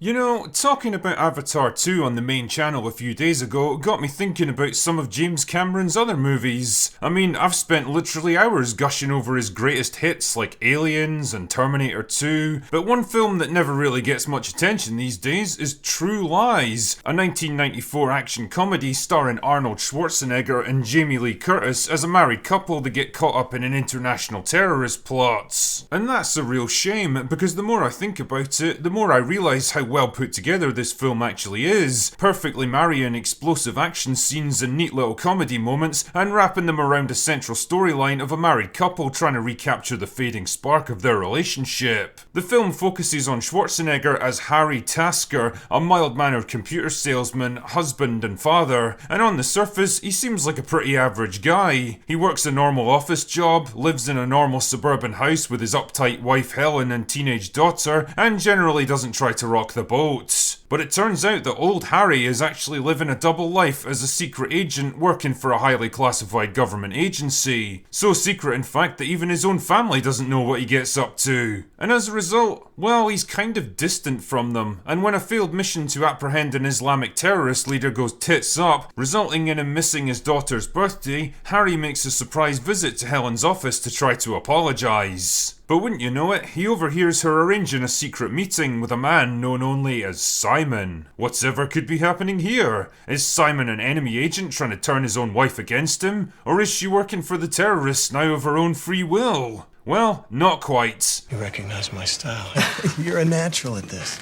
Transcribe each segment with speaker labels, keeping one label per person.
Speaker 1: You know, talking about Avatar 2 on the main channel a few days ago got me thinking about some of James Cameron's other movies. I mean, I've spent literally hours gushing over his greatest hits like Aliens and Terminator 2, but one film that never really gets much attention these days is True Lies, a 1994 action comedy starring Arnold Schwarzenegger and Jamie Lee Curtis as a married couple that get caught up in an international terrorist plot. And that's a real shame, because the more I think about it, the more I realise how well put together this film actually is, perfectly marrying explosive action scenes and neat little comedy moments and wrapping them around a central storyline of a married couple trying to recapture the fading spark of their relationship. The film focuses on Schwarzenegger as Harry Tasker, a mild-mannered computer salesman, husband and father, and on the surface he seems like a pretty average guy. He works a normal office job, lives in a normal suburban house with his uptight wife Helen and teenage daughter, and generally doesn't try to rock the boat. But it turns out that old Harry is actually living a double life as a secret agent working for a highly classified government agency. So secret in fact that even his own family doesn't know what he gets up to. And as a result, well, he's kind of distant from them, and when a failed mission to apprehend an Islamic terrorist leader goes tits up, resulting in him missing his daughter's birthday, Harry makes a surprise visit to Helen's office to try to apologise. But wouldn't you know it, he overhears her arranging a secret meeting with a man known only as Simon. Whatever could be happening here? Is Simon an enemy agent trying to turn his own wife against him? Or is she working for the terrorists now of her own free will? Well, not quite.
Speaker 2: You recognize my style. You're a natural at this.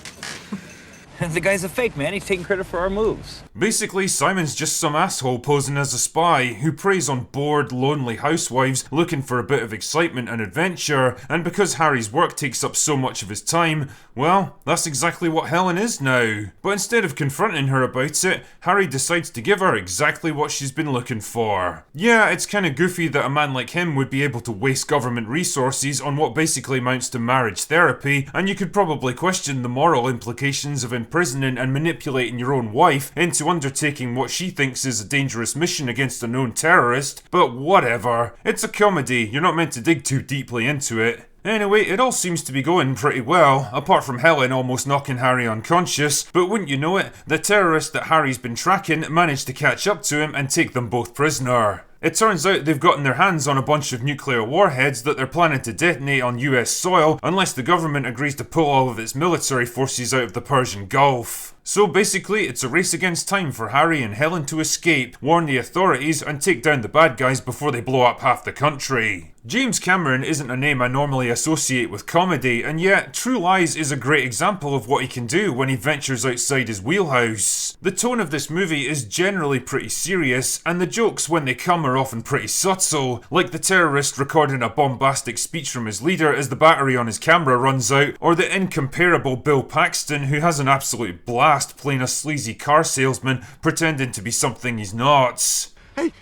Speaker 3: The guy's a fake, man. He's taking credit for our moves.
Speaker 1: Basically, Simon's just some asshole posing as a spy who preys on bored, lonely housewives looking for a bit of excitement and adventure, and because Harry's work takes up so much of his time, well, that's exactly what Helen is now. But instead of confronting her about it, Harry decides to give her exactly what she's been looking for. Yeah, it's kinda goofy that a man like him would be able to waste government resources on what basically amounts to marriage therapy, and you could probably question the moral implications of imprisoning and manipulating your own wife into undertaking what she thinks is a dangerous mission against a known terrorist, but whatever. It's a comedy, you're not meant to dig too deeply into it. Anyway, it all seems to be going pretty well, apart from Helen almost knocking Harry unconscious, but wouldn't you know it, the terrorist that Harry's been tracking managed to catch up to him and take them both prisoner. It turns out they've gotten their hands on a bunch of nuclear warheads that they're planning to detonate on US soil unless the government agrees to pull all of its military forces out of the Persian Gulf. So basically, it's a race against time for Harry and Helen to escape, warn the authorities, and take down the bad guys before they blow up half the country. James Cameron isn't a name I normally associate with comedy, and yet True Lies is a great example of what he can do when he ventures outside his wheelhouse. The tone of this movie is generally pretty serious, and the jokes when they come are often pretty subtle, like the terrorist recording a bombastic speech from his leader as the battery on his camera runs out, or the incomparable Bill Paxton who has an absolute blast playing a sleazy car salesman pretending to be something he's not.
Speaker 2: Hey,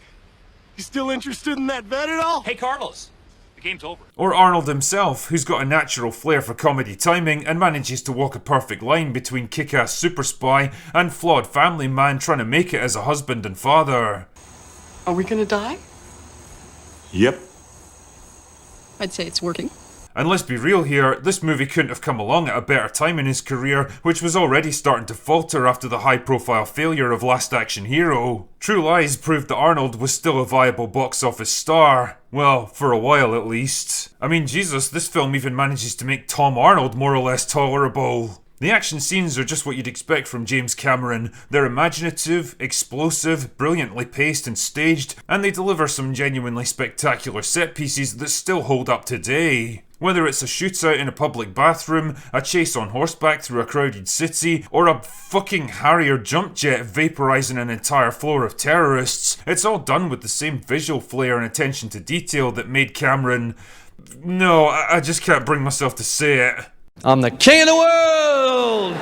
Speaker 2: you still interested in that vet at all?
Speaker 4: Hey, Carlos, the game's over.
Speaker 1: Or Arnold himself, who's got a natural flair for comedy timing and manages to walk a perfect line between kick-ass super spy and flawed family man trying to make it as a husband and father.
Speaker 5: Are we gonna die?
Speaker 2: Yep.
Speaker 5: I'd say it's working.
Speaker 1: And let's be real here, this movie couldn't have come along at a better time in his career, which was already starting to falter after the high-profile failure of Last Action Hero. True Lies proved that Arnold was still a viable box office star. Well, for a while at least. I mean, Jesus, this film even manages to make Tom Arnold more or less tolerable. The action scenes are just what you'd expect from James Cameron. They're imaginative, explosive, brilliantly paced and staged, and they deliver some genuinely spectacular set pieces that still hold up today. Whether it's a shootout in a public bathroom, a chase on horseback through a crowded city, or a fucking Harrier jump jet vaporizing an entire floor of terrorists, it's all done with the same visual flair and attention to detail that made Cameron... No, I just can't bring myself to say it.
Speaker 6: I'm the king of the world!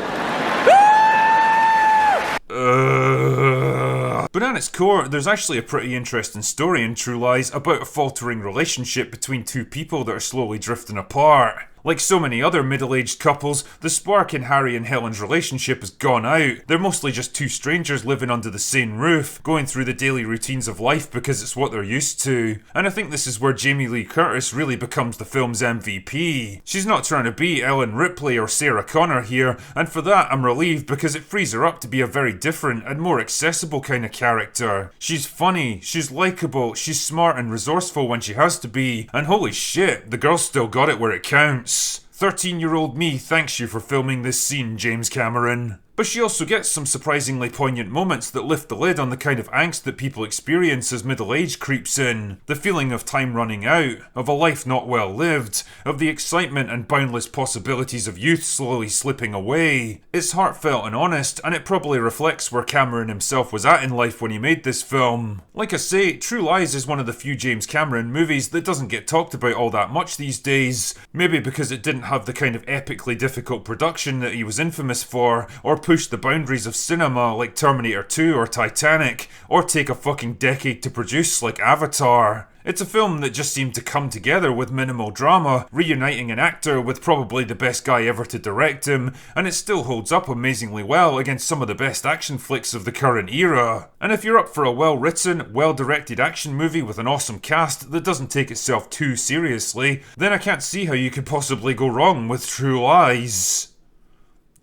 Speaker 1: But at its core, there's actually a pretty interesting story in True Lies about a faltering relationship between two people that are slowly drifting apart. Like so many other middle-aged couples, the spark in Harry and Helen's relationship has gone out. They're mostly just two strangers living under the same roof, going through the daily routines of life because it's what they're used to. And I think this is where Jamie Lee Curtis really becomes the film's MVP. She's not trying to be Ellen Ripley or Sarah Connor here, and for that I'm relieved because it frees her up to be a very different and more accessible kind of character. She's funny, she's likeable, she's smart and resourceful when she has to be, and holy shit, the girl's still got it where it counts. 13-year-old me thanks you for filming this scene, James Cameron. But she also gets some surprisingly poignant moments that lift the lid on the kind of angst that people experience as middle age creeps in. The feeling of time running out, of a life not well lived, of the excitement and boundless possibilities of youth slowly slipping away. It's heartfelt and honest, and it probably reflects where Cameron himself was at in life when he made this film. Like I say, True Lies is one of the few James Cameron movies that doesn't get talked about all that much these days. Maybe because it didn't have the kind of epically difficult production that he was infamous for, or push the boundaries of cinema like Terminator 2 or Titanic, or take a fucking decade to produce like Avatar. It's a film that just seemed to come together with minimal drama, reuniting an actor with probably the best guy ever to direct him, and it still holds up amazingly well against some of the best action flicks of the current era. And if you're up for a well-written, well-directed action movie with an awesome cast that doesn't take itself too seriously, then I can't see how you could possibly go wrong with True Lies.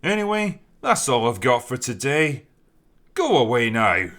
Speaker 1: Anyway, that's all I've got for today. Go away now.